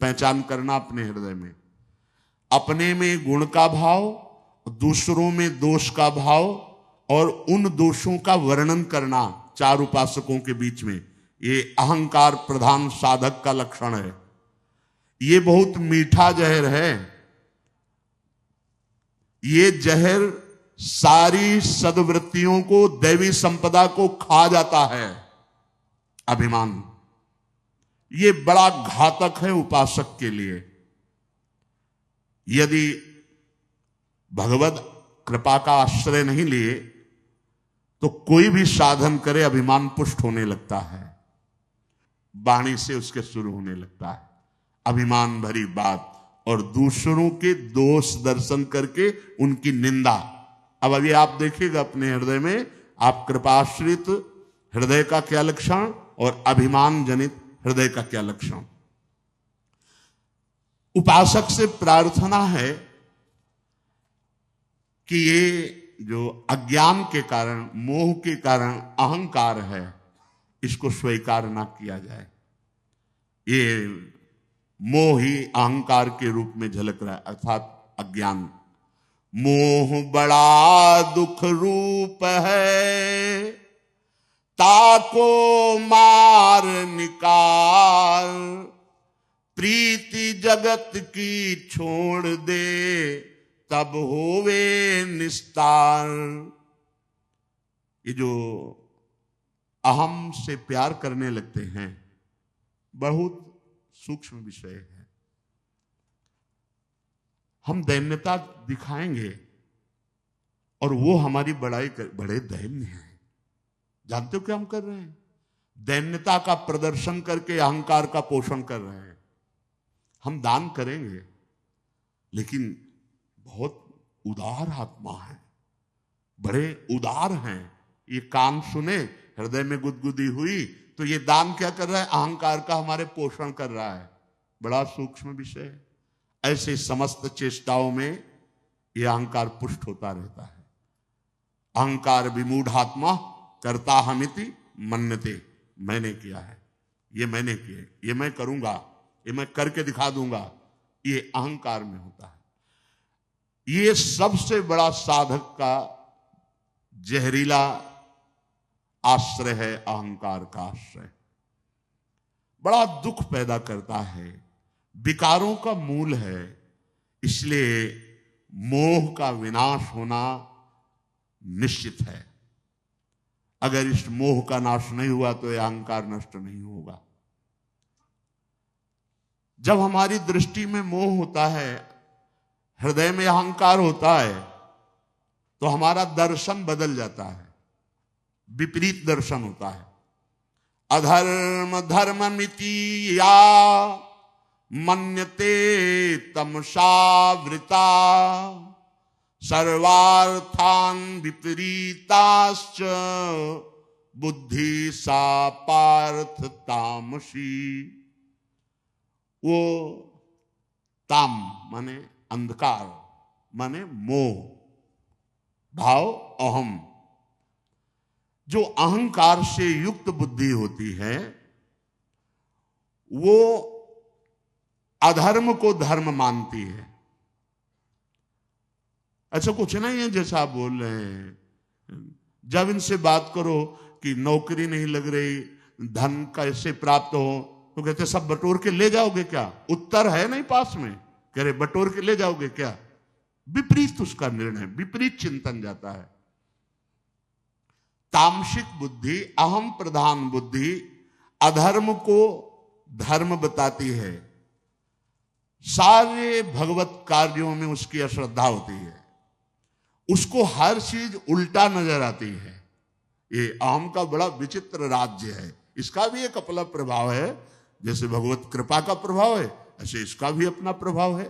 पहचान करना अपने हृदय में। अपने में गुण का भाव, दूसरों में दोष का भाव और उन दोषों का वर्णन करना, चार उपासकों के बीच में, ये अहंकार प्रधान साधक का लक्षण है। ये बहुत मीठा जहर है। ये जहर सारी सद्वृत्तियों को, दैवी संपदा को खा जाता है। अभिमान ये बड़ा घातक है उपासक के लिए। यदि भगवत कृपा का आश्रय नहीं लिए तो कोई भी साधन करे अभिमान पुष्ट होने लगता है, वाणी से उसके शुरू होने लगता है अभिमान भरी बात, और दूसरों के दोष दर्शन करके उनकी निंदा। अब अभी आप देखिएगा अपने हृदय में, आप कृपाश्रित हृदय का क्या लक्षण और अभिमान जनित हृदय का क्या लक्षण। उपासक से प्रार्थना है कि ये जो अज्ञान के कारण, मोह के कारण अहंकार है, इसको स्वीकार ना किया जाए। ये मोह ही अहंकार के रूप में झलक रहा है, अर्थात अज्ञान। मोह बड़ा दुख रूप है, ताको मार निकाल, प्रीति जगत की छोड़ दे, तब होवे निस्तार। ये जो अहम से प्यार करने लगते हैं, बहुत सूक्ष्म विषय है। हम दैन्यता दिखाएंगे और वो हमारी बड़ाई कर, बड़े दैन्य हैं। जानते हो क्या हम कर रहे हैं? दैन्यता का प्रदर्शन करके अहंकार का पोषण कर रहे हैं। हम दान करेंगे लेकिन बहुत उदार आत्मा है, बड़े उदार हैं। ये कान सुने, हृदय में गुदगुदी हुई, तो ये दान क्या कर रहा है? अहंकार का हमारे पोषण कर रहा है। बड़ा सूक्ष्म विषय है। ऐसे समस्त चेष्टाओं में यह अहंकार पुष्ट होता रहता है। अहंकार विमूढ़ात्मा करता हमिति मन्यते, मैंने किया है, ये मैंने किए, ये मैं करूंगा, ये मैं करके दिखा दूंगा, ये अहंकार में होता है। ये सबसे बड़ा साधक का जहरीला आश्रय है, अहंकार का आश्रय। बड़ा दुख पैदा करता है, विकारों का मूल है। इसलिए मोह का विनाश होना निश्चित है। अगर इस मोह का नाश नहीं हुआ तो यह अहंकार नष्ट नहीं होगा। जब हमारी दृष्टि में मोह होता है, हृदय में अहंकार होता है, तो हमारा दर्शन बदल जाता है, विपरीत दर्शन होता है। अधर्म धर्ममिति या मन्यते तमसावृता, सर्वार्थान विपरीताश्च बुद्धि सा पार्थ तामसी। वो ताम माने अंधकार, माने मोह, भाव अहम। जो अहंकार से युक्त बुद्धि होती है वो अधर्म को धर्म मानती है। ऐसा कुछ नहीं है जैसा आप बोल रहे हैं। जब इनसे बात करो कि नौकरी नहीं लग रही, धन कैसे प्राप्त हो, तो कहते सब बटोर के ले जाओगे क्या? उत्तर है नहीं पास में, कह रहे बटोर के ले जाओगे क्या? विपरीत उसका निर्णय, विपरीत चिंतन जाता है। तामसिक बुद्धि, अहम प्रधान बुद्धि अधर्म को धर्म बताती है। सारे भगवत कार्यों में उसकी अश्रद्धा होती है, उसको हर चीज उल्टा नजर आती है। ये अहम का बड़ा विचित्र राज्य है। इसका भी एक अपना प्रभाव है, जैसे भगवत कृपा का प्रभाव है ऐसे इसका भी अपना प्रभाव है।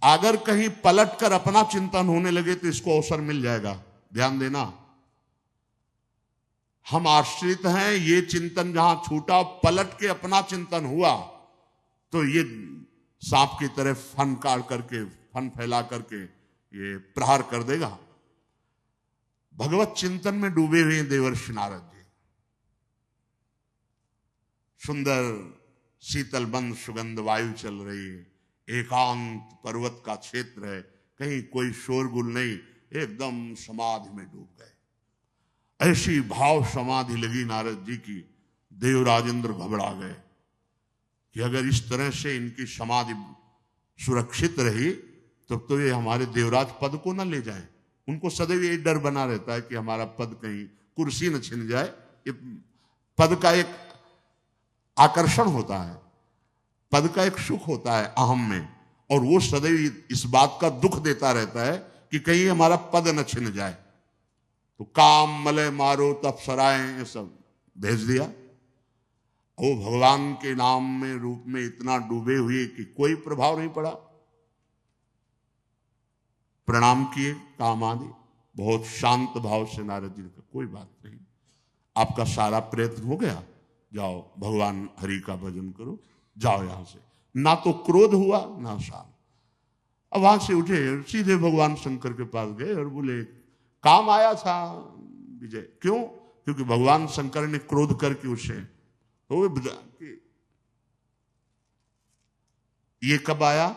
अगर कहीं पलट कर अपना चिंतन होने लगे तो इसको अवसर मिल जाएगा। ध्यान देना, हम आश्रित हैं, ये चिंतन जहां छूटा, पलट के अपना चिंतन हुआ तो ये सांप की तरह फन काट करके, फन फैला करके ये प्रहार कर देगा। भगवत चिंतन में डूबे हुए देवर्षि नारद जी, सुंदर शीतल बंद सुगंध वायु चल रही है, एकांत पर्वत का क्षेत्र है, कहीं कोई शोरगुल नहीं, एकदम समाधि में डूब गए। ऐसी भाव समाधि लगी नारद जी की, देवराजेंद्र घबरा गए कि अगर इस तरह से इनकी समाधि सुरक्षित रही तो ये हमारे देवराज पद को न ले जाएं। उनको सदैव ये डर बना रहता है कि हमारा पद कहीं कुर्सी न छिन जाए। ये पद का एक आकर्षण होता है, पद का एक सुख होता है अहम में, और वो सदैव इस बात का दुख देता रहता है कि कहीं हमारा पद न छिन जाए। तो काम मलय मारो तब सराय ये सब भेज दिया। वो भगवान के नाम में रूप में इतना डूबे हुए कि कोई प्रभाव नहीं पड़ा। प्रणाम किए काम आदि, बहुत शांत भाव से नारद जी ने कहा कोई बात नहीं, आपका सारा प्रयत्न हो गया, जाओ भगवान हरि का भजन करो, जाओ यहां से। ना तो क्रोध हुआ ना शांत। अब वहां से उठे, सीधे भगवान शंकर के पास गए और बोले काम आया था विजय। क्यों? क्योंकि भगवान शंकर ने क्रोध करके उसे तो ये कब आया?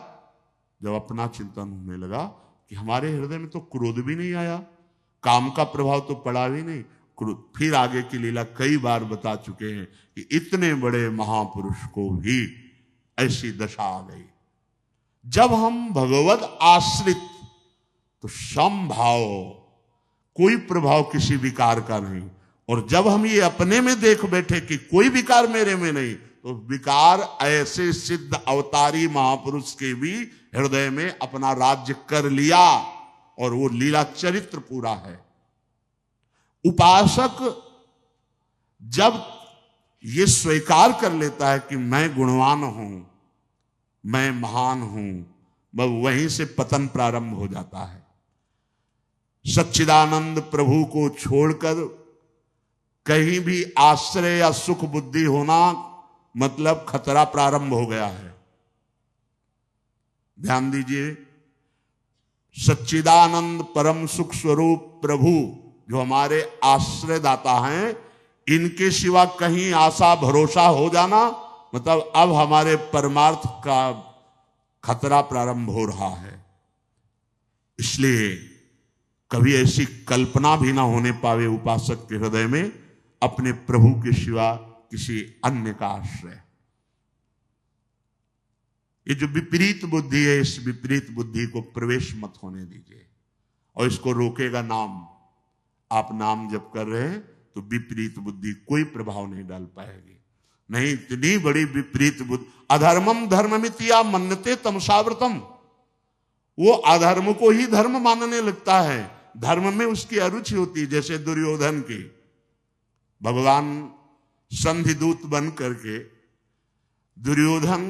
जब अपना चिंतन होने लगा कि हमारे हृदय में तो क्रोध भी नहीं आया, काम का प्रभाव तो पड़ा भी नहीं। फिर आगे की लीला कई बार बता चुके हैं कि इतने बड़े महापुरुष को भी ऐसी दशा आ गई। जब हम भगवद आश्रित तो समभाव, कोई प्रभाव किसी विकार का नहीं, और जब हम ये अपने में देख बैठे कि कोई विकार मेरे में नहीं, तो विकार ऐसे सिद्ध अवतारी महापुरुष के भी हृदय में अपना राज्य कर लिया, और वो लीला चरित्र पूरा है। उपासक जब ये स्वीकार कर लेता है कि मैं गुणवान हूं, मैं महान हूं, वह वहीं से पतन प्रारंभ हो जाता है। सच्चिदानंद प्रभु को छोड़कर कहीं भी आश्रय या सुख बुद्धि होना मतलब खतरा प्रारंभ हो गया है। ध्यान दीजिए, सच्चिदानंद परम सुख स्वरूप प्रभु जो हमारे आश्रयदाता हैं, इनके सिवा कहीं आशा भरोसा हो जाना मतलब अब हमारे परमार्थ का खतरा प्रारंभ हो रहा है। इसलिए कभी ऐसी कल्पना भी ना होने पावे उपासक के हृदय में अपने प्रभु के सिवा किसी अन्य का आश्रय। ये जो विपरीत बुद्धि है, इस विपरीत बुद्धि को प्रवेश मत होने दीजिए, और इसको रोकेगा नाम। आप नाम जप कर रहे हैं तो विपरीत बुद्धि कोई प्रभाव नहीं डाल पाएगी। नहीं, इतनी बड़ी विपरीत बुद्धि, अधर्मम धर्ममित्या मन्यते तमसावृतम, वो अधर्म को ही धर्म मानने लगता है, धर्म में उसकी अरुचि होती है। जैसे दुर्योधन की भगवान संधि दूत बन करके दुर्योधन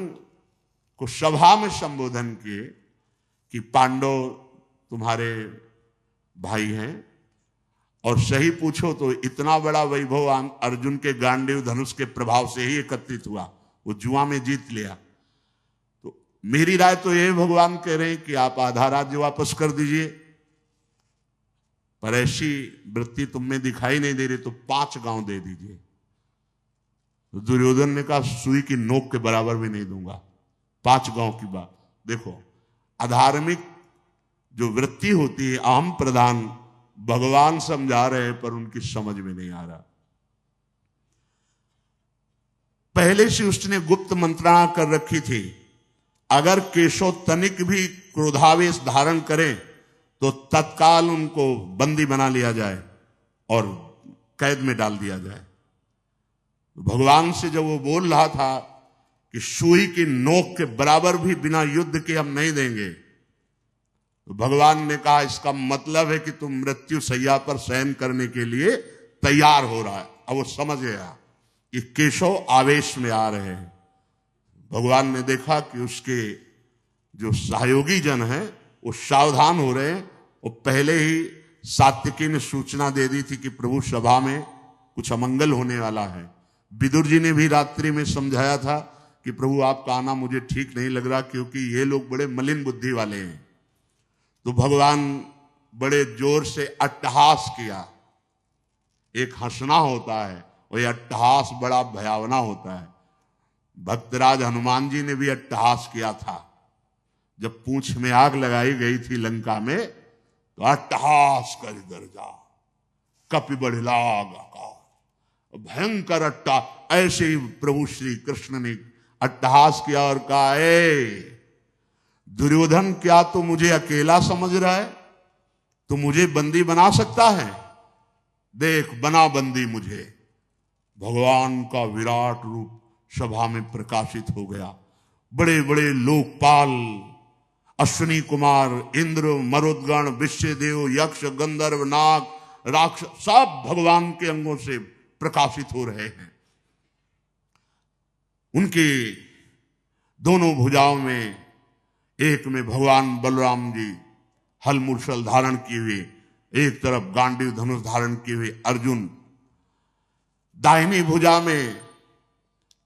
को सभा में संबोधन किए कि पांडव तुम्हारे भाई हैं, और सही पूछो तो इतना बड़ा वैभव अर्जुन के गांडीव धनुष के प्रभाव से ही एकत्रित हुआ, वो जुआ में जीत लिया। तो मेरी राय तो ये भगवान कह रहे हैं कि आप आधा राज्य वापस कर दीजिए, पर ऐसी वृत्ति तुम में दिखाई नहीं दे रही तो 5 गांव दे दीजिए। तो दुर्योधन ने कहा सुई की नोक के बराबर भी नहीं दूंगा, 5 गांव की बात। देखो, अधार्मिक जो वृत्ति होती है अहम प्रधान, भगवान समझा रहे हैं पर उनकी समझ में नहीं आ रहा। पहले से उसने गुप्त मंत्रणा कर रखी थी, अगर केशव तनिक भी क्रोधावेश धारण करें तो तत्काल उनको बंदी बना लिया जाए और कैद में डाल दिया जाए। भगवान से जब वो बोल रहा था कि सुई की नोक के बराबर भी बिना युद्ध के हम नहीं देंगे, तो भगवान ने कहा इसका मतलब है कि तुम मृत्यु शैया पर शयन करने के लिए तैयार हो रहा है। अब वो समझ गया कि केशव आवेश में आ रहे हैं। भगवान ने देखा कि उसके जो सहयोगी जन हैं वो सावधान हो रहे हैं। वो पहले ही सात्विकी ने सूचना दे दी थी कि प्रभु सभा में कुछ अमंगल होने वाला है। विदुर जी ने भी रात्रि में समझाया था कि प्रभु आपका आना मुझे ठीक नहीं लग रहा, क्योंकि ये लोग बड़े मलिन बुद्धि वाले हैं। तो भगवान बड़े जोर से अट्टहास किया। एक हंसना होता है और ये अट्टहास बड़ा भयावना होता है। भक्तराज हनुमान जी ने भी अट्टहास किया था। जब पूंछ में आग लगाई गई थी लंका में, तो अट्टहास कर इधर जा, कपि बढ़ लाग आकाश, भयंकर अट्टा। ऐसे ही प्रभु श्री कृष्ण ने अट्टहास किया और कहा, दुर्योधन क्या तू मुझे अकेला समझ रहा है? तू मुझे बंदी बना सकता है? देख, बना बंदी मुझे। भगवान का विराट रूप सभा में प्रकाशित हो गया। बड़े बड़े लोकपाल, अश्विनी कुमार, इंद्र, मरुदगण, विश्वदेव, यक्ष, गंधर्व, नाग, राक्षस सब भगवान के अंगों से प्रकाशित हो रहे हैं। उनके दोनों भुजाओं में, एक में भगवान बलराम जी हल मूसल धारण किए हुए, एक तरफ गांडीव धनुष धारण किए हुए अर्जुन, दाहिनी भुजा में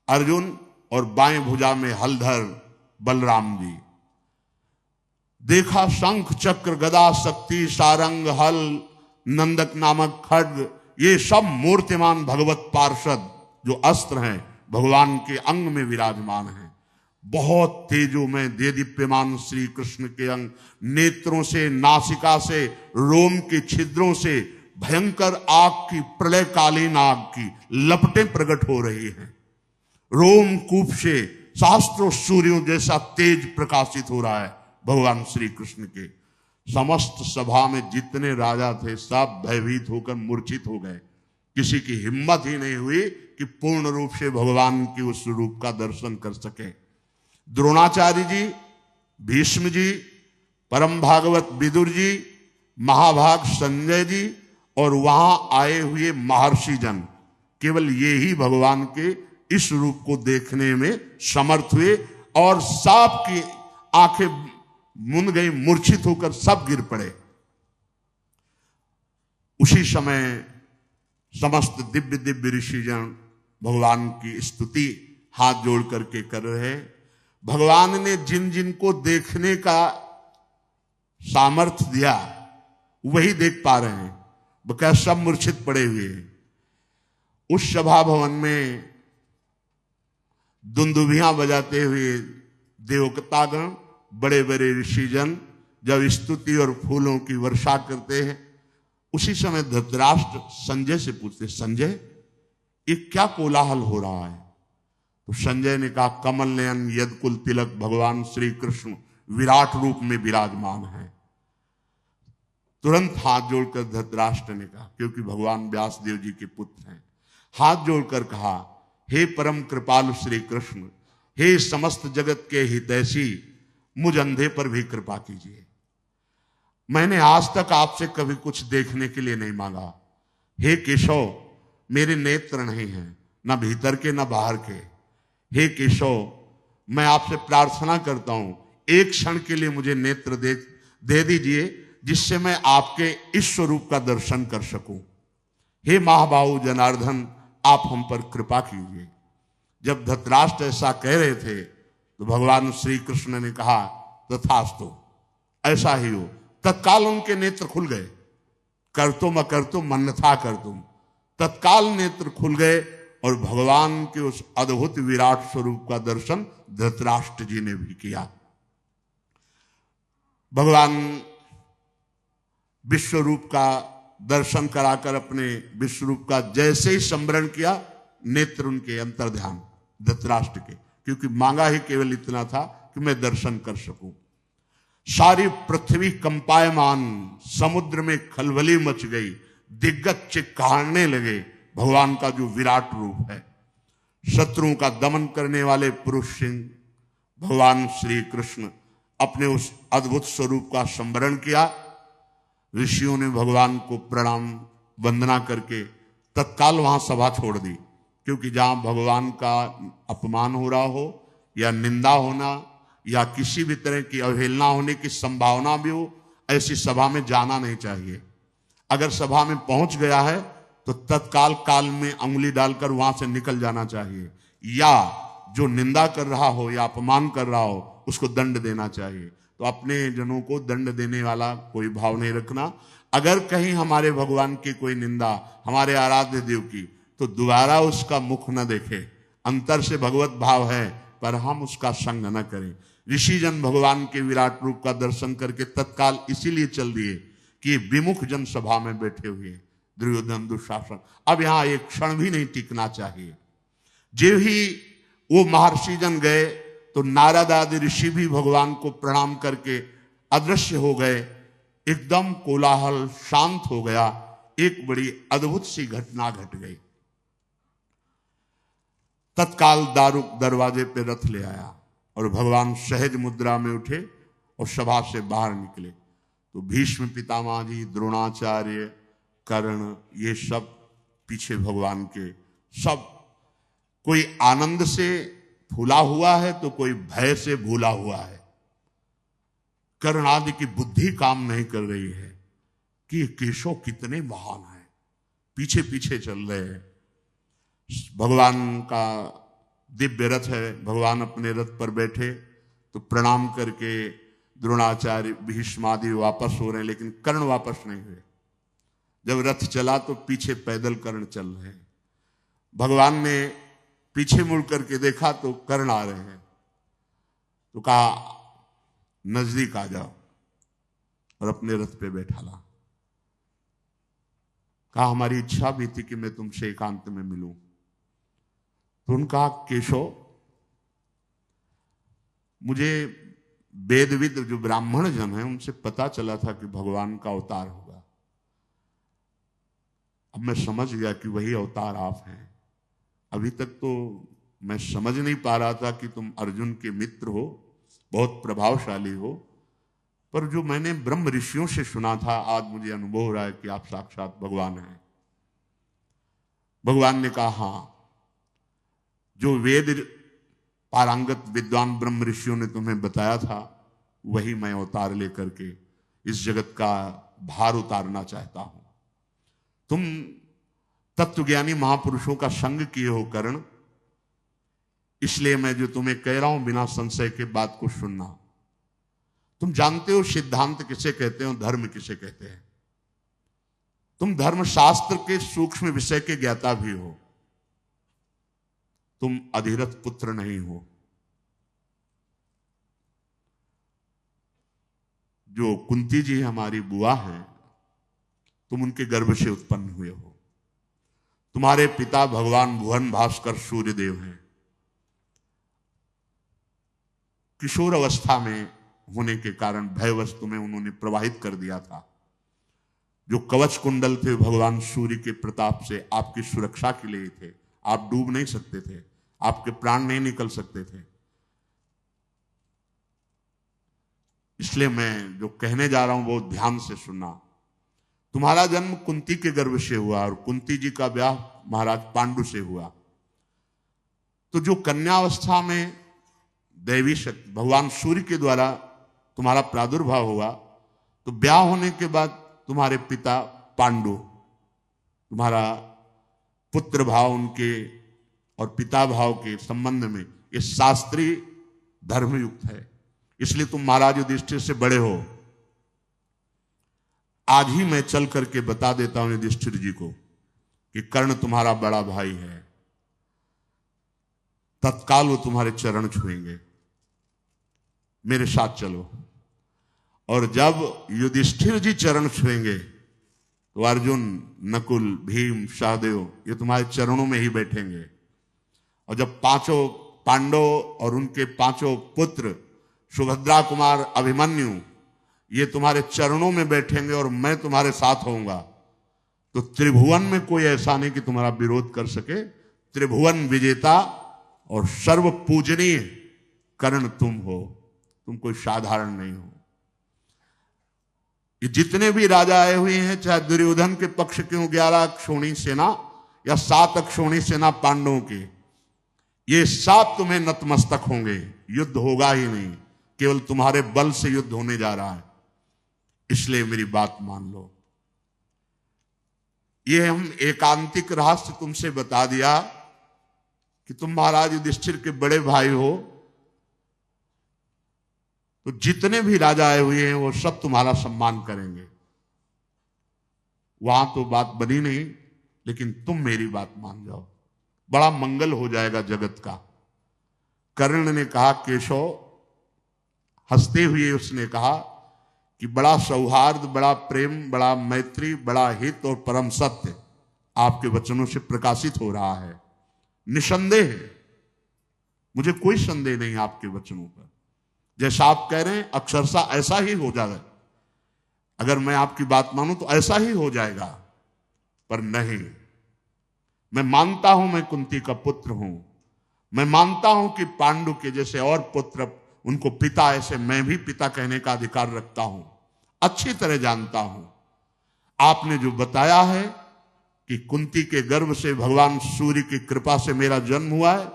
अर्जुन और बाएं भुजा में हलधर बलराम जी। देखा शंख चक्र गदा शक्ति सारंग हल नंदक नामक खड्ग, ये सब मूर्तिमान भगवत पार्षद जो अस्त्र हैं भगवान के अंग में विराजमान हैं। बहुत तेजो में देदीप्यमान श्री कृष्ण के अंग, नेत्रों से, नासिका से, रोम के छिद्रों से भयंकर आग की, प्रलयकालीन आग की लपटें प्रकट हो रही हैं। रोम कूप से सहस्त्रों सूर्यों जैसा तेज प्रकाशित हो रहा है भगवान श्री कृष्ण के। समस्त सभा में जितने राजा थे सब भयभीत होकर मूर्छित हो गए। किसी की हिम्मत ही नहीं हुई कि पूर्ण रूप से भगवान के उस रूप का दर्शन कर सके। द्रोणाचार्य जी, भीष्म जी, परम भागवत विदुर जी, महाभाग संजय जी और वहां आए हुए महर्षि जन, केवल ये ही भगवान के इस रूप को देखने में समर्थ हुए और सब की आंखें मुंद गई, मूर्छित होकर सब गिर पड़े। उसी समय समस्त दिव्य दिव्य ऋषिजन भगवान की स्तुति हाथ जोड़ करके कर रहे। भगवान ने जिन जिन को देखने का सामर्थ्य दिया वही देख पा रहे हैं, बकाया सब मूर्छित पड़े हुए हैं। उस सभा भवन में दुंदुभियां बजाते हुए देवतागण, बड़े बड़े ऋषिजन जब स्तुति और फूलों की वर्षा करते हैं, उसी समय धृतराष्ट्र संजय से पूछते, संजय ये क्या कोलाहल हो रहा है? तो संजय ने कहा, कमल नयन यदकुल तिलक भगवान श्री कृष्ण विराट रूप में विराजमान है। तुरंत हाथ जोड़कर धृतराष्ट्र ने कहा, क्योंकि भगवान व्यासदेव जी के पुत्र हैं, हाथ जोड़कर कहा, हे परम कृपालु श्री कृष्ण, हे समस्त जगत के हितैषी, मुझ अंधे पर भी कृपा कीजिए। मैंने आज तक आपसे कभी कुछ देखने के लिए नहीं मांगा। हे केशव, मेरे नेत्र नहीं हैं, ना भीतर के ना बाहर के। हे केशव, मैं आपसे प्रार्थना करता हूं, एक क्षण के लिए मुझे नेत्र दे दीजिए, जिससे मैं आपके इस स्वरूप का दर्शन कर सकूं। हे महाबाहु जनार्दन, आप हम पर कृपा कीजिए। जब धृतराष्ट्र ऐसा कह रहे थे तो भगवान श्री कृष्ण ने कहा, तथास्तु, ऐसा ही हो। तत्काल उनके नेत्र खुल गए। कर्तुम अकर्तुम अन्यथा कर्तुम, तत्काल नेत्र खुल गए और भगवान के उस अद्भुत विराट स्वरूप का दर्शन धृतराष्ट्र जी ने भी किया। भगवान विश्व रूप का दर्शन कराकर अपने विश्व रूप का जैसे ही स्मरण किया, नेत्र उनके अंतर्ध्यान धृतराष्ट्र के, क्योंकि मांगा ही केवल इतना था कि मैं दर्शन कर सकूं। सारी पृथ्वी कंपायमान, समुद्र में खलबली मच गई, दिग्गज चिक्कारने लगे भगवान का जो विराट रूप है। शत्रुओं का दमन करने वाले पुरुष सिंह भगवान श्री कृष्ण अपने उस अद्भुत स्वरूप का स्मरण किया। ऋषियों ने भगवान को प्रणाम वंदना करके तत्काल वहां सभा छोड़ दी, क्योंकि जहां भगवान का अपमान हो रहा हो या निंदा होना या किसी भी तरह की अवहेलना होने की संभावना भी हो, ऐसी सभा में जाना नहीं चाहिए। अगर सभा में पहुंच गया है तो तत्काल काल में अंगुली डालकर वहां से निकल जाना चाहिए, या जो निंदा कर रहा हो या अपमान कर रहा हो उसको दंड देना चाहिए। तो अपने जनों को दंड देने वाला कोई भाव नहीं रखना। अगर कहीं हमारे भगवान की कोई निंदा, हमारे आराध्य देव की, तो दोबारा उसका मुख न देखे, अंतर से भगवत भाव है, पर हम उसका संग न करें। ऋषिजन भगवान के विराट रूप का दर्शन करके तत्काल इसीलिए चल दिए कि विमुख जन सभा में बैठे हुए दुर्योधन दुशासन, अब यहां एक क्षण भी नहीं टिकना चाहिए। जो ही वो महर्षि जन गए तो नारद आदि ऋषि भी भगवान को प्रणाम करके अदृश्य हो गए। एकदम कोलाहल शांत हो गया। एक बड़ी अद्भुत सी घटना घट गई। तत्काल दारुक दरवाजे पे रथ ले आया और भगवान सहज मुद्रा में उठे और सभा से बाहर निकले तो भीष्म पितामह जी, द्रोणाचार्य, कर्ण, ये सब पीछे भगवान के, सब कोई आनंद से फूला हुआ है तो कोई भय से भूला हुआ है। कर्ण आदि की बुद्धि काम नहीं कर रही है कि ये केशव कितने महान हैं, पीछे पीछे चल रहे हैं। भगवान का दिव्य रथ है, भगवान अपने रथ पर बैठे तो प्रणाम करके द्रोणाचार्य, भीष्म आदि वापस हो रहे हैं, लेकिन कर्ण वापस नहीं हुए। जब रथ चला तो पीछे पैदल कर्ण चल रहे हैं। भगवान ने पीछे मुड़ करके देखा तो कर्ण आ रहे हैं, तो कहा नजदीक आ जाओ और अपने रथ पे बैठा ला। कहा हमारी इच्छा भी थी कि मैं तुमसे एकांत में मिलूं। तो उन्होंने कहा केशव, मुझे वेदविद जो ब्राह्मण जन हैं उनसे पता चला था कि भगवान का अवतार होगा। अब मैं समझ गया कि वही अवतार आप हैं। अभी तक तो मैं समझ नहीं पा रहा था कि तुम अर्जुन के मित्र हो, बहुत प्रभावशाली हो, पर जो मैंने ब्रह्म ऋषियों से सुना था आज मुझे अनुभव हो रहा है कि आप साक्षात भगवान हैं। भगवान ने कहा हाँ, जो वेद पारंगत विद्वान ब्रह्म ऋषियों ने तुम्हें बताया था वही मैं अवतार लेकर के इस जगत का भार उतारना चाहता हूं। तुम तत्वज्ञानी महापुरुषों का संग किए हो कर्ण, इसलिए मैं जो तुम्हें कह रहा हूं बिना संशय के बात को सुनना। तुम जानते हो सिद्धांत किसे कहते हो, धर्म किसे कहते हैं। तुम धर्मशास्त्र के सूक्ष्म विषय के ज्ञाता भी हो। तुम अधिरथ पुत्र नहीं हो। जो कुंती जी हमारी बुआ हैं, तुम उनके गर्भ से उत्पन्न हुए हो। तुम्हारे पिता भगवान भुवन भास्कर सूर्यदेव हैं। किशोर अवस्था में होने के कारण भयवश तुम्हें उन्होंने प्रवाहित कर दिया था। जो कवच कुंडल थे भगवान सूर्य के प्रताप से आपकी सुरक्षा के लिए थे। आप डूब नहीं सकते थे, आपके प्राण नहीं निकल सकते थे। इसलिए मैं जो कहने जा रहा हूं बहुत ध्यान से सुनना। तुम्हारा जन्म कुंती के गर्भ से हुआ और कुंती जी का ब्याह महाराज पांडु से हुआ। तो जो कन्यावस्था में दैवी शक्ति भगवान सूर्य के द्वारा तुम्हारा प्रादुर्भाव हुआ, तो ब्याह होने के बाद तुम्हारे पिता पांडु, तुम्हारा पुत्र भाव उनके और पिता भाव के संबंध में ये शास्त्रीय धर्मयुक्त है। इसलिए तुम महाराज युधिष्ठिर से बड़े हो। आज ही मैं चल करके बता देता हूं युधिष्ठिर जी को कि कर्ण तुम्हारा बड़ा भाई है। तत्काल वो तुम्हारे चरण छुएंगे। मेरे साथ चलो। और जब युधिष्ठिर जी चरण छुएंगे तो अर्जुन, नकुल, भीम, सहदेव ये तुम्हारे चरणों में ही बैठेंगे। और जब पांचों पांडव और उनके पांचों पुत्र सुभद्रा कुमार, अभिमन्यु ये तुम्हारे चरणों में बैठेंगे और मैं तुम्हारे साथ होऊंगा, तो त्रिभुवन में कोई ऐसा नहीं कि तुम्हारा विरोध कर सके। त्रिभुवन विजेता और सर्व पूजनीय कर्ण तुम हो। तुम कोई साधारण नहीं हो। ये जितने भी राजा आए हुए हैं, चाहे दुर्योधन के पक्ष के हो 11 अक्षौणी सेना या 7 अक्षौणी सेना पांडवों के, ये सब तुम्हें नतमस्तक होंगे। युद्ध होगा ही नहीं, केवल तुम्हारे बल से युद्ध होने जा रहा है। इसलिए मेरी बात मान लो। ये हम एकांतिक रहस्य तुमसे बता दिया कि तुम महाराज युधिष्ठिर के बड़े भाई हो। तो जितने भी राजा आए हुए हैं वो सब तुम्हारा सम्मान करेंगे। वहां तो बात बनी नहीं, लेकिन तुम मेरी बात मान जाओ। बड़ा मंगल हो जाएगा जगत का। कर्ण ने कहा, केशव, हंसते हुए उसने कहा कि बड़ा सौहार्द, बड़ा प्रेम, बड़ा मैत्री, बड़ा हित और परम सत्य आपके वचनों से प्रकाशित हो रहा है। निसंदेह, मुझे कोई संदेह नहीं आपके वचनों पर। जैसा आप कह रहे हैं अक्षरशः ऐसा ही हो जाएगा। अगर मैं आपकी बात मानूं तो ऐसा ही हो जाएगा। पर नहीं, मैं मानता हूं मैं कुंती का पुत्र हूं। मैं मानता हूं कि पांडु के जैसे और पुत्र उनको पिता, ऐसे मैं भी पिता कहने का अधिकार रखता हूं। अच्छी तरह जानता हूं। आपने जो बताया है कि कुंती के गर्भ से भगवान सूर्य की कृपा से मेरा जन्म हुआ है,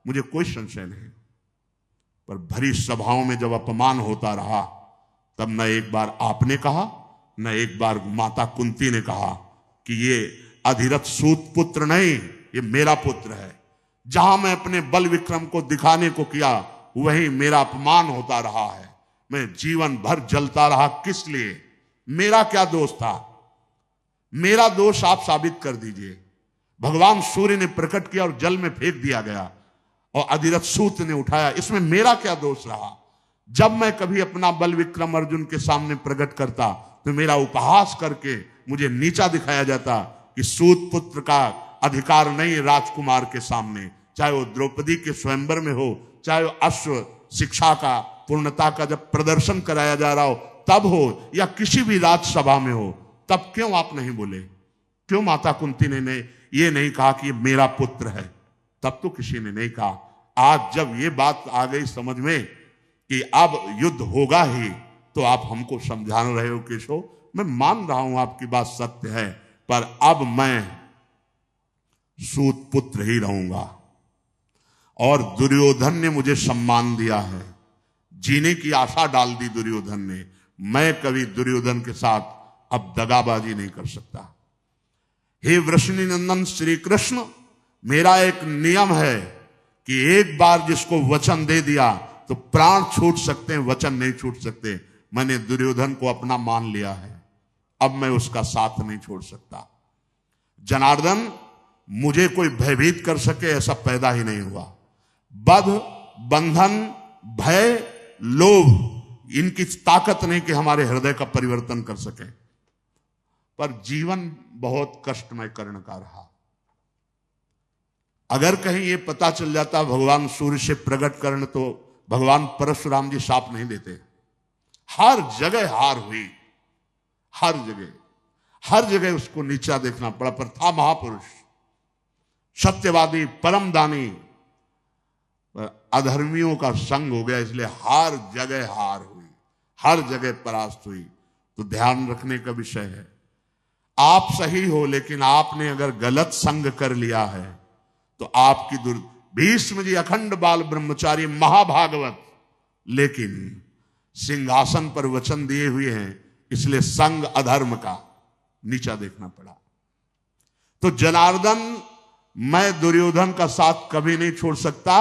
मुझे कोई संशय नहीं। पर भरी सभाओं में जब अपमान होता रहा, तब न एक बार आपने कहा, न एक बार माता कुंती ने कहा कि ये अधिरथ सूत पुत्र नहीं, ये मेरा पुत्र है। जहां मैं अपने बल विक्रम को दिखाने को किया, वही मेरा अपमान होता रहा है। मैं जीवन भर जलता रहा। किस लिए? मेरा क्या दोष था? मेरा दोष आप साबित कर दीजिए। भगवान सूर्य ने प्रकट किया और जल में फेंक दिया गया और अधिरथ सूत ने उठाया, इसमें मेरा क्या दोष रहा? जब मैं कभी अपना बल विक्रम अर्जुन के सामने प्रकट करता तो मेरा उपहास करके मुझे नीचा दिखाया जाता कि सूत पुत्र का अधिकार नहीं राजकुमार के सामने, चाहे वो द्रौपदी के स्वयंवर में हो, चाहे वो अश्व शिक्षा का, पूर्णता का जब प्रदर्शन कराया जा रहा हो तब हो, या किसी भी राजसभा में हो, तब क्यों आप नहीं बोले? क्यों माता कुंती ने ये नहीं कहा कि ये मेरा पुत्र है? तब तो किसी ने नहीं कहा। आज जब ये बात आ गई समझ में कि अब युद्ध होगा ही, तो आप हमको समझा रहे हो केशव। मैं मान रहा हूं आपकी बात सत्य है, पर अब मैं सूत पुत्र ही रहूंगा। और दुर्योधन ने मुझे सम्मान दिया है, जीने की आशा डाल दी दुर्योधन ने। मैं कभी दुर्योधन के साथ अब दगाबाजी नहीं कर सकता। हे वृषणी नंदन श्री कृष्ण, मेरा एक नियम है कि एक बार जिसको वचन दे दिया तो प्राण छूट सकते हैं, वचन नहीं छूट सकते। मैंने दुर्योधन को अपना मान लिया है, अब मैं उसका साथ नहीं छोड़ सकता। जनार्दन, मुझे कोई भयभीत कर सके ऐसा पैदा ही नहीं हुआ। बध, बंधन, भय, लोभ, इनकी ताकत नहीं कि हमारे हृदय का परिवर्तन कर सके। पर जीवन बहुत कष्टमय कर्ण का रहा। अगर कहीं ये पता चल जाता भगवान सूर्य से प्रकट कर्ण, तो भगवान परशुराम जी शाप नहीं देते। हर जगह हार हुई, हर जगह उसको नीचा देखना पड़ा। पर था महापुरुष, सत्यवादी, परम दानी, अधर्मियों का संग हो गया, इसलिए हर जगह हार हुई, हर जगह परास्त हुई। तो ध्यान रखने का विषय है, आप सही हो, लेकिन आपने अगर गलत संग कर लिया है तो आपकी भीष्म जी अखंड बाल ब्रह्मचारी महाभागवत, लेकिन सिंहासन पर वचन दिए हुए हैं, इसलिए संग अधर्म का नीचा देखना पड़ा। तो जनार्दन, मैं दुर्योधन का साथ कभी नहीं छोड़ सकता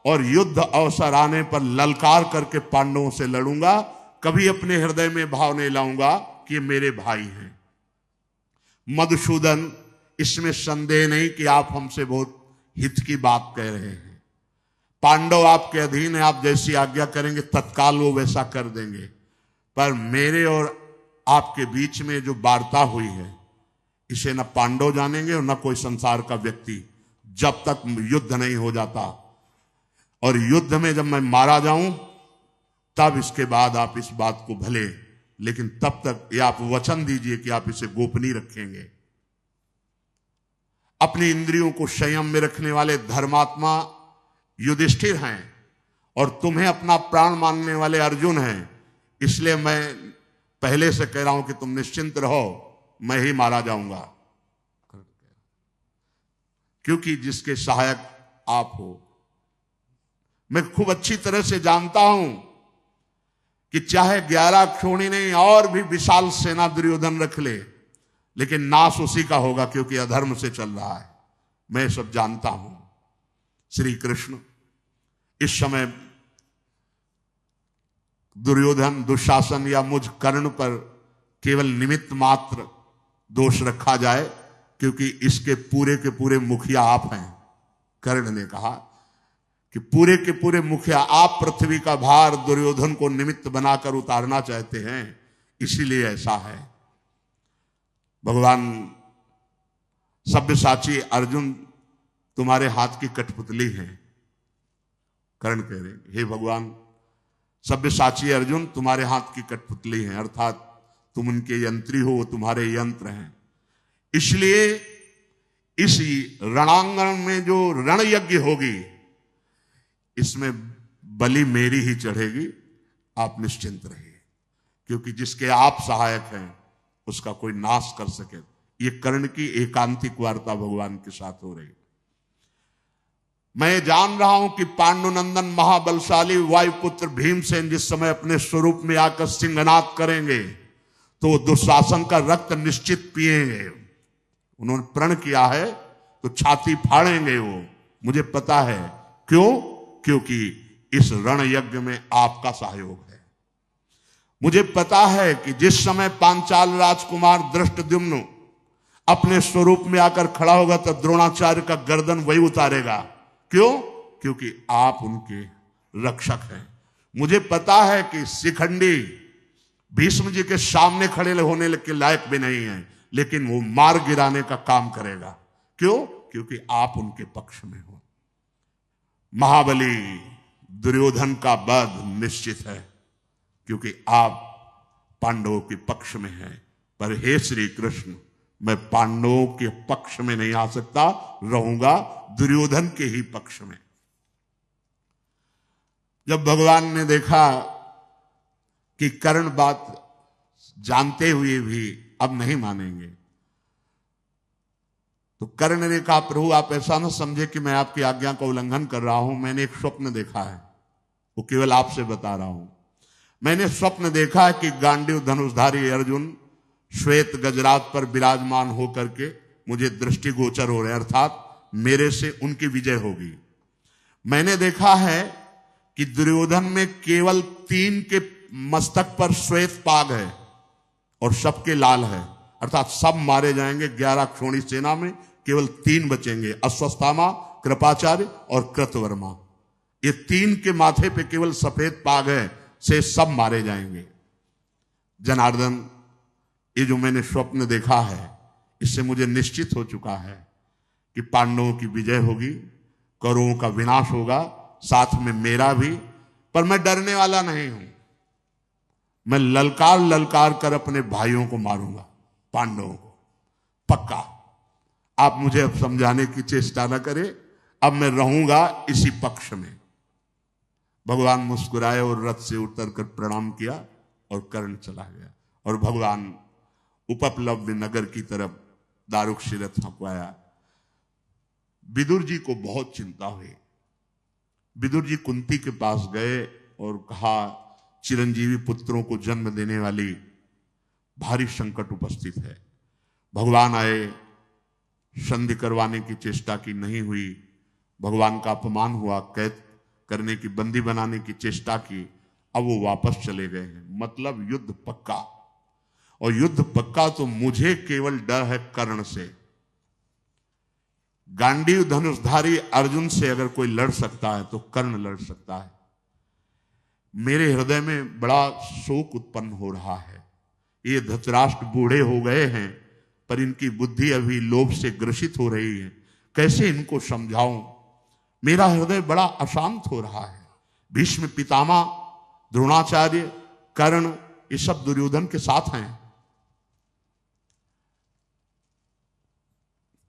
और युद्ध अवसर आने पर ललकार करके पांडवों से लड़ूंगा। कभी अपने हृदय में भाव नहीं लाऊंगा कि ये मेरे भाई हैं। मधुसूदन, इसमें संदेह नहीं कि आप हमसे बहुत हित की बात कह रहे हैं। पांडव आपके अधीन है, आप जैसी आज्ञा करेंगे तत्काल वो वैसा कर देंगे। पर मेरे और आपके बीच में जो वार्ता हुई है, इसे न पांडव जानेंगे और न कोई संसार का व्यक्ति, जब तक युद्ध नहीं हो जाता। और युद्ध में जब मैं मारा जाऊं, तब इसके बाद आप इस बात को भले, लेकिन तब तक ये आप वचन दीजिए कि आप इसे गोपनीय रखेंगे। अपनी इंद्रियों को संयम में रखने वाले धर्मात्मा युधिष्ठिर हैं और तुम्हें अपना प्राण मानने वाले अर्जुन हैं। इसलिए मैं पहले से कह रहा हूं कि तुम निश्चिंत रहो, मैं ही मारा जाऊंगा, क्योंकि जिसके सहायक आप हो। मैं खूब अच्छी तरह से जानता हूं कि चाहे 11 क्षोणी नहीं और भी विशाल सेना दुर्योधन रख ले, लेकिन नाश उसी का होगा, क्योंकि अधर्म से चल रहा है। मैं सब जानता हूं। श्री कृष्ण, इस समय दुर्योधन, दुशासन या मुझ कर्ण पर केवल निमित्त मात्र दोष रखा जाए, क्योंकि इसके पूरे के पूरे मुखिया आप हैं। कर्ण ने कहा कि पूरे के पूरे मुखिया आप पृथ्वी का भार दुर्योधन को निमित्त बनाकर उतारना चाहते हैं, इसीलिए ऐसा है। भगवान सब्यसाची अर्जुन तुम्हारे हाथ की कठपुतली है। कर्ण कह रहे, हे भगवान सब्यसाची अर्जुन तुम्हारे हाथ की कठपुतली है, अर्थात तुम उनके यंत्री हो, वो तुम्हारे यंत्र हैं। इसलिए इस रणांगण में जो रण यज्ञ होगी इसमें बलि मेरी ही चढ़ेगी, आप निश्चिंत रहिए, क्योंकि जिसके आप सहायक हैं उसका कोई नाश कर सके। ये कर्ण की एकांतिक वार्ता भगवान के साथ हो रही। मैं जान रहा हूं कि पांडुनंदन महाबलशाली वायुपुत्र भीमसेन जिस समय अपने स्वरूप में आकर सिंहनाद करेंगे तो दुशासन का रक्त निश्चित पिएंगे। उन्होंने प्रण किया है तो छाती फाड़ेंगे वो, मुझे पता है। क्यों? क्योंकि इस रण यज्ञ में आपका सहयोग है। मुझे पता है कि जिस समय पांचाल राजकुमार धृष्टद्युम्न अपने स्वरूप में आकर खड़ा होगा तो द्रोणाचार्य का गर्दन वही उतारेगा। क्यों? क्योंकि आप उनके रक्षक हैं। मुझे पता है कि शिखंडी भीष्म जी के सामने खड़े होने के लायक भी नहीं है, लेकिन वो मार गिराने का काम करेगा। क्यों? क्योंकि आप उनके पक्ष में हो। महाबली दुर्योधन का वध निश्चित है, क्योंकि आप पांडवों के पक्ष में हैं। पर हे श्री कृष्ण, मैं पांडवों के पक्ष में नहीं आ सकता, रहूंगा दुर्योधन के ही पक्ष में। जब भगवान ने देखा कि कर्ण बात जानते हुए भी अब नहीं मानेंगे, तो कर्ण ने कहा, प्रभु आप ऐसा न समझे कि मैं आपकी आज्ञा का उल्लंघन कर रहा हूं। मैंने एक स्वप्न देखा है, वो केवल आपसे बता रहा हूं। मैंने स्वप्न देखा है कि गांडीव धनुषधारी अर्जुन श्वेत गजरात पर विराजमान होकर के मुझे दृष्टिगोचर हो रहे, अर्थात मेरे से उनकी विजय होगी। मैंने देखा है कि दुर्योधन में केवल 3 के मस्तक पर श्वेत पाग है और सबके लाल है, अर्थात सब मारे जाएंगे। 11 क्षोणी सेना में केवल 3 बचेंगे, अश्वत्थामा, कृपाचार्य और कृतवर्मा। ये 3 के माथे पे केवल सफेद पाग है, से सब मारे जाएंगे। जनार्दन, ये जो मैंने स्वप्न देखा है इससे मुझे निश्चित हो चुका है कि पांडवों की विजय होगी, कौरवों का विनाश होगा, साथ में मेरा भी। पर मैं डरने वाला नहीं हूं। मैं ललकार ललकार कर अपने भाइयों को मारूंगा, पांडवों को, पक्का। आप मुझे अब समझाने की चेष्टा न करें, अब मैं रहूंगा इसी पक्ष में। भगवान मुस्कुराए और रथ से उतर कर प्रणाम किया और कर्ण चला गया। और भगवान उपप्लव्य नगर की तरफ दारुक रथ हंकवाया। विदुर जी को बहुत चिंता हुई। विदुर जी कुंती के पास गए और कहा, चिरंजीवी पुत्रों को जन्म देने वाली भारी संकट उपस्थित है। भगवान आए, संधि करवाने की चेष्टा की, नहीं हुई। भगवान का अपमान हुआ, कैद करने की, बंदी बनाने की चेष्टा की, अब वो वापस चले गए हैं। मतलब युद्ध पक्का। और युद्ध पक्का तो मुझे केवल डर है कर्ण से। गांडीव धनुषधारी अर्जुन से अगर कोई लड़ सकता है तो कर्ण लड़ सकता है। मेरे हृदय में बड़ा शोक उत्पन्न हो रहा है। ये धृतराष्ट्र बूढ़े हो गए हैं, पर इनकी बुद्धि अभी लोभ से ग्रसित हो रही है। कैसे इनको समझाऊं? मेरा हृदय बड़ा अशांत हो रहा है। भीष्म पितामह, द्रोणाचार्य, कर्ण, ये सब दुर्योधन के साथ हैं।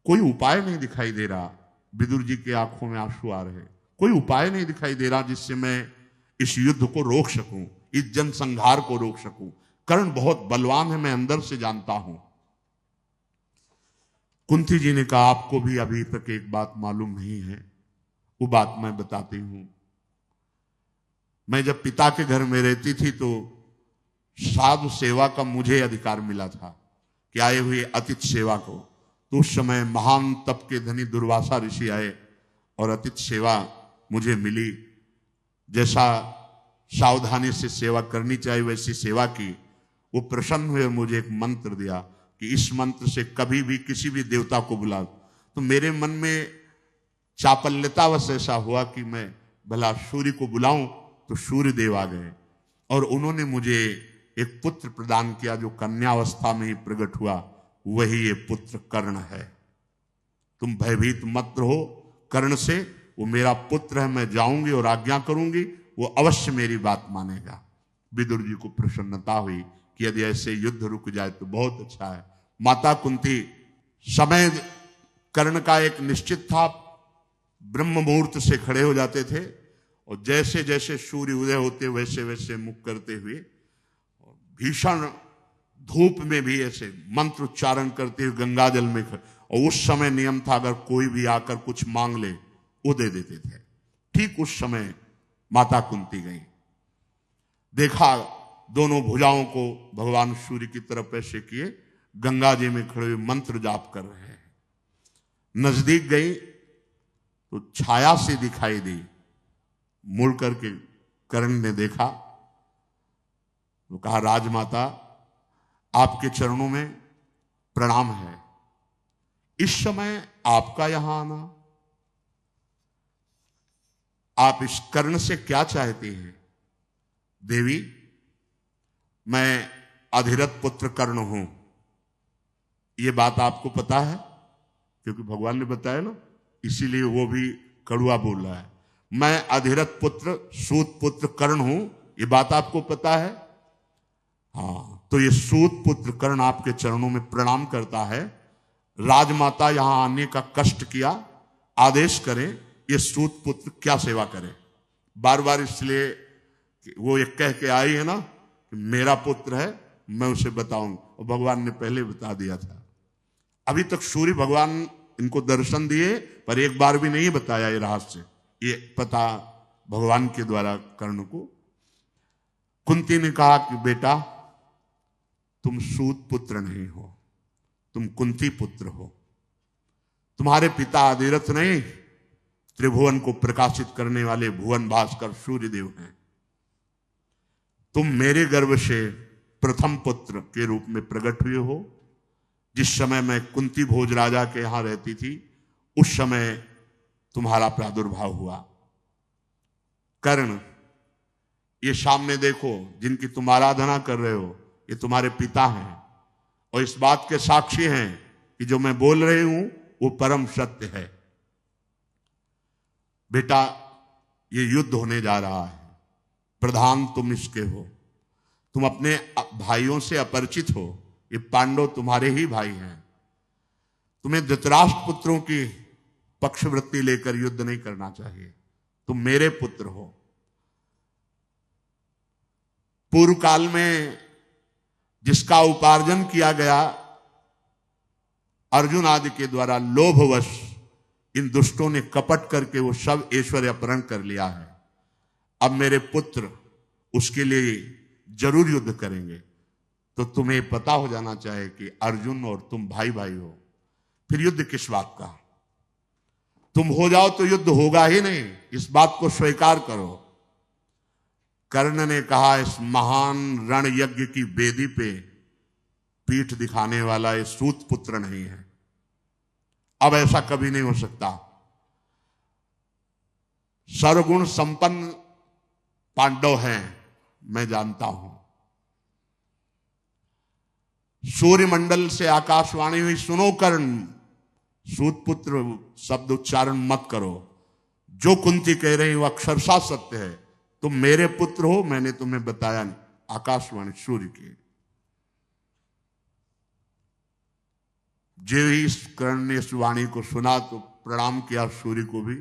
कोई उपाय नहीं दिखाई दे रहा। विदुर जी की आंखों में आंसू आ रहे। कोई उपाय नहीं दिखाई दे रहा जिससे मैं इस युद्ध को रोक सकूं, इस जनसंहार को रोक सकूं। कर्ण बहुत बलवान है, मैं अंदर से जानता हूं। कुंती जी ने कहा, आपको भी अभी तक एक बात मालूम नहीं है, वो बात मैं बताती हूं। मैं जब पिता के घर में रहती थी तो साधु सेवा का मुझे अधिकार मिला था कि आए हुए अतिथि सेवा को। तो उस समय महान तप के धनी दुर्वासा ऋषि आए और अतिथि सेवा मुझे मिली। जैसा सावधानी से सेवा करनी चाहिए वैसी सेवा की। वो प्रसन्न हुए और मुझे एक मंत्र दिया कि इस मंत्र से कभी भी किसी भी देवता को बुला। तो मेरे मन में चापल्यतावश ऐसा हुआ कि मैं भला सूर्य को बुलाऊं तो सूर्य देव आ गए और उन्होंने मुझे एक पुत्र प्रदान किया जो कन्यावस्था में ही प्रकट हुआ। वही ये पुत्र कर्ण है। तुम भयभीत मत रहो कर्ण से, वो मेरा पुत्र है। मैं जाऊंगी और आज्ञा करूंगी, वो अवश्य मेरी बात मानेगा। विदुर जी को प्रसन्नता हुई कि यदि ऐसे युद्ध रुक जाए तो बहुत अच्छा है। माता कुंती, समय कर्ण का एक निश्चित था, ब्रह्म मुहूर्त से खड़े हो जाते थे और जैसे जैसे सूर्य उदय होते वैसे वैसे मुख करते हुए भीषण धूप में भी ऐसे मंत्र उच्चारण करते हुए गंगा जल में और उस समय नियम था अगर कोई भी आकर कुछ मांग ले वो दे देते थे। ठीक उस समय माता कुंती गई, देखा दोनों भुजाओं को भगवान सूर्य की तरफ ऐसे किए, गंगा जी में खड़े हुए मंत्र जाप कर रहे हैं। नजदीक गई तो छाया से दिखाई दी। मुड़ करके कर्ण ने देखा तो कहा, राजमाता आपके चरणों में प्रणाम है। इस समय आपका यहां आना, आप इस कर्ण से क्या चाहते हैं? देवी, मैं अधिरथ पुत्र कर्ण हूं, यह बात आपको पता है? क्योंकि भगवान ने बताया ना, इसीलिए वो भी कड़ुआ बोल रहा है। मैं अधिरथ पुत्र सूत पुत्र कर्ण हूं, ये बात आपको पता है? हाँ, तो ये सूत पुत्र कर्ण आपके चरणों में प्रणाम करता है। राजमाता यहां आने का कष्ट किया, आदेश करें ये सूत पुत्र क्या सेवा करे। बार बार इसलिए वो एक कह के आई है ना कि मेरा पुत्र है, मैं उसे बताऊंगा, और भगवान ने पहले बता दिया था। अभी तक सूर्य भगवान इनको दर्शन दिए पर एक बार भी नहीं बताया ये रहस्य, ये पता भगवान के द्वारा कर्ण को। कुंती ने कहा कि बेटा तुम सूत पुत्र नहीं हो, तुम कुंती पुत्र हो। तुम्हारे पिता अधिरथ नहीं, त्रिभुवन को प्रकाशित करने वाले भुवन भास्कर सूर्यदेव हैं। तुम मेरे गर्भ से प्रथम पुत्र के रूप में प्रकट हुए हो। जिस समय मैं कुंती भोज राजा के यहां रहती थी उस समय तुम्हारा प्रादुर्भाव हुआ। कर्ण, ये सामने देखो जिनकी तुम आराधना कर रहे हो ये तुम्हारे पिता हैं और इस बात के साक्षी हैं कि जो मैं बोल रही हूं वो परम सत्य है। बेटा ये युद्ध होने जा रहा है, प्रधान तुम इसके हो, तुम अपने भाइयों से अपरिचित हो। ये पांडव तुम्हारे ही भाई हैं। तुम्हें धृतराष्ट्र पुत्रों की पक्षवृत्ति लेकर युद्ध नहीं करना चाहिए। तुम मेरे पुत्र हो। पूर्व काल में जिसका उपार्जन किया गया अर्जुन आदि के द्वारा, लोभवश इन दुष्टों ने कपट करके वो सब ऐश्वर्य अपहरण कर लिया है। अब मेरे पुत्र उसके लिए जरूर युद्ध करेंगे। तो तुम्हें पता हो जाना चाहिए कि अर्जुन और तुम भाई भाई हो, फिर युद्ध किस बात का? तुम हो जाओ तो युद्ध होगा ही नहीं, इस बात को स्वीकार करो। कर्ण ने कहा, इस महान रण यज्ञ की वेदी पे पीठ दिखाने वाला ये सूत पुत्र नहीं है। अब ऐसा कभी नहीं हो सकता। सर्वगुण संपन्न पांडव हैं, मैं जानता हूं। सूर्यमंडल से आकाशवाणी हुई, सुनो कर्ण, सूत पुत्र शब्द उच्चारण मत करो। जो कुंती कह रही वो अक्षरशः सत्य है। तुम मेरे पुत्र हो, मैंने तुम्हें बताया नहीं। आकाशवाणी सूर्य की। जो ही कर्ण ने इस वाणी को सुना तो प्रणाम किया सूर्य को भी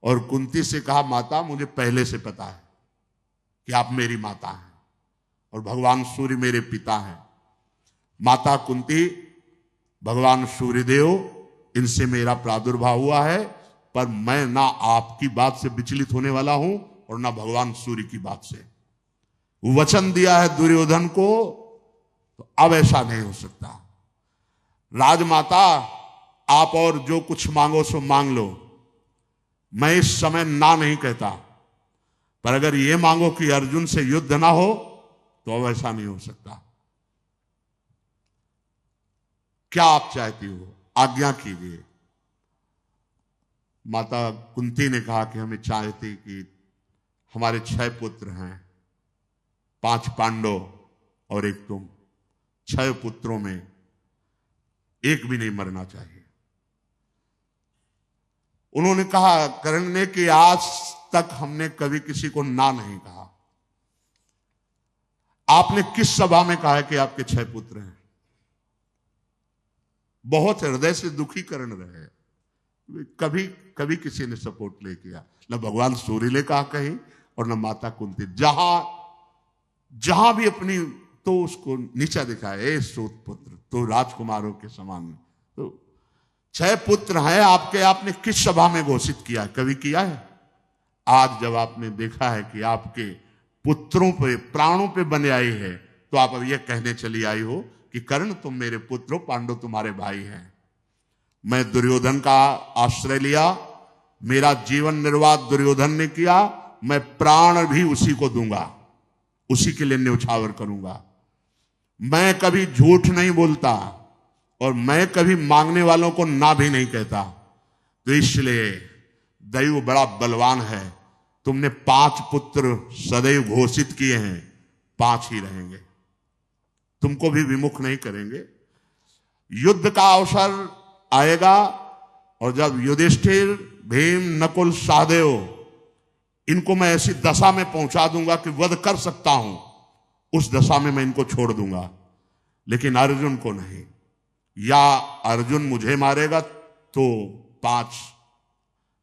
और कुंती से कहा, माता मुझे पहले से पता है कि आप मेरी माता हैं और भगवान सूर्य मेरे पिता हैं। माता कुंती, भगवान सूर्यदेव इनसे मेरा प्रादुर्भाव हुआ है, पर मैं ना आपकी बात से विचलित होने वाला हूं और ना भगवान सूर्य की बात से। वचन दिया है दुर्योधन को, तो अब ऐसा नहीं हो सकता। राजमाता आप और जो कुछ मांगो सो मांग लो, मैं इस समय ना नहीं कहता, पर अगर ये मांगो कि अर्जुन से युद्ध ना हो तो अब ऐसा नहीं हो सकता। क्या आप चाहती हो? आज्ञा कीजिए। माता कुंती ने कहा कि हमें चाहते कि हमारे 6 पुत्र हैं, 5 पांडव और 1 तुम, 6 पुत्रों में एक भी नहीं मरना चाहिए। उन्होंने कहा कर्ण ने कि आज तक हमने कभी किसी को ना नहीं कहा, आपने किस सभा में कहा है कि आपके 6 पुत्र हैं? बहुत हृदय से दुखी कर्ण रहे, कभी कभी किसी ने सपोर्ट नहीं किया, न भगवान सूर्य ने कहा कहीं और न माता कुंती। जहां भी अपनी तो उसको नीचा दिखाए, ए सूत पुत्र तो राजकुमारों के समान। तो 6 पुत्र हैं आपके, आपने किस सभा में घोषित किया, कभी किया है? आज जब आपने देखा है कि आपके पुत्रों पे प्राणों पे बने आई है, तो आप अब यह कहने चली आई हो कि कर्ण तुम मेरे पुत्र हो, पांडव तुम्हारे भाई हैं। मैं दुर्योधन का आश्रय लिया, मेरा जीवन निर्वाह दुर्योधन ने किया, मैं प्राण भी उसी को दूंगा, उसी के लिए न्यौछावर करूंगा। मैं कभी झूठ नहीं बोलता और मैं कभी मांगने वालों को ना भी नहीं कहता। तो इसलिए दैव बड़ा बलवान है, तुमने 5 पुत्र सदैव घोषित किए हैं, 5 ही रहेंगे, तुमको भी विमुख नहीं करेंगे। युद्ध का अवसर आएगा और जब युधिष्ठिर, भीम, नकुल, सहदेव, इनको मैं ऐसी दशा में पहुंचा दूंगा कि वध कर सकता हूं, उस दशा में मैं इनको छोड़ दूंगा, लेकिन अर्जुन को नहीं। या अर्जुन मुझे मारेगा तो 5,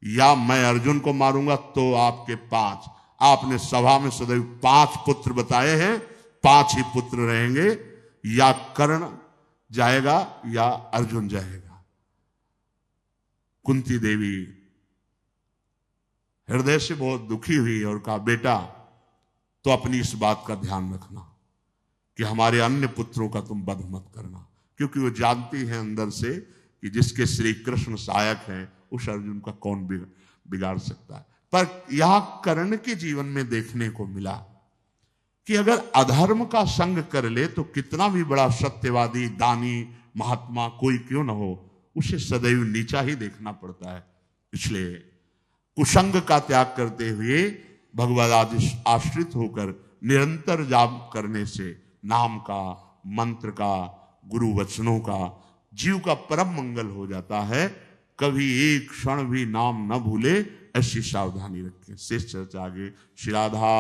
या मैं अर्जुन को मारूंगा तो आपके 5। आपने सभा में सदैव 5 पुत्र बताए हैं, 5 ही पुत्र रहेंगे, या कर्ण जाएगा या अर्जुन जाएगा। कुंती देवी हृदय से बहुत दुखी हुई और कहा बेटा तो अपनी इस बात का ध्यान रखना कि हमारे अन्य पुत्रों का तुम वध मत करना, क्योंकि वो जानती हैं अंदर से कि जिसके श्री कृष्ण सहायक हैं उस अर्जुन का कौन बिगाड़ सकता है। पर यहां कर्ण के जीवन में देखने को मिला कि अगर अधर्म का संग कर ले तो कितना भी बड़ा सत्यवादी, दानी, महात्मा कोई क्यों न हो, उसे सदैव नीचा ही देखना पड़ता है। इसलिए कुसंग का त्याग करते हुए भगवद आश्रित होकर निरंतर जाप करने से नाम का, मंत्र का, गुरु वचनों का, जीव का परम मंगल हो जाता है। कभी एक क्षण भी नाम न भूले, ऐसी सावधानी रखें। शेष चर्चा आगे। श्री राधा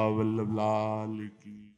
वल्लभ लाल की।